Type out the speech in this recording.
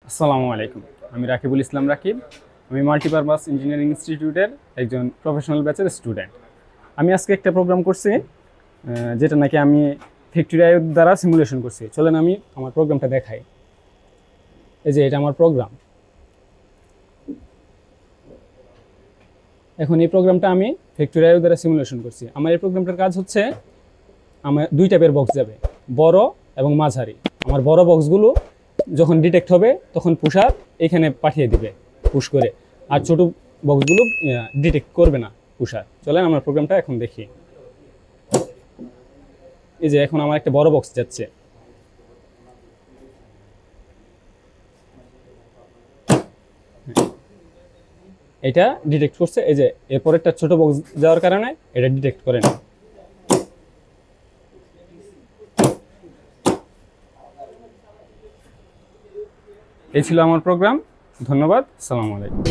আসসালামু আলাইকুম। আমি রাকিবুল ইসলাম রাকিব। আমি মাল্টিপারপাস ইঞ্জিনিয়ারিং ইনস্টিটিউটের একজন প্রফেশনাল ব্যাচের স্টুডেন্ট। আমি আজকে একটা প্রোগ্রাম করছি যেটা নাকি আমি ফ্যাক্টরি আই দ্বারা সিমুলেশন করছি। চলেন আমি আমার প্রোগ্রামটা দেখাই। এই যে এটা আমার প্রোগ্রাম। এখন এই প্রোগ্রামটা আমি ফ্যাক্টরি আই দ্বারা সিমুলেশন করছি। আমার এই প্রোগ্রামটার কাজ হচ্ছে, আমার দুই টাইপের বক্স যাবে, বড় এবং মাঝারি। আমার বড় বক্সগুলো যখন ডিটেক্ট হবে তখন পুশার এখানে পাঠিয়ে দিবে পুশ করে, আর ছোট বক্সগুলো ডিটেক্ট করবে না পুশার। চলেন আমার প্রোগ্রামটা এখন দেখি। এই যে এখন আমার একটা বড় বক্স যাচ্ছে, এটা ডিটেক্ট করছে। এই যে এরপর একটা ছোট বক্স যাওয়ার কারণে এটা ডিটেক্ট করে না। এই ছিল আমার প্রোগ্রাম। ধন্যবাদ। আসসালামু আলাইকুম।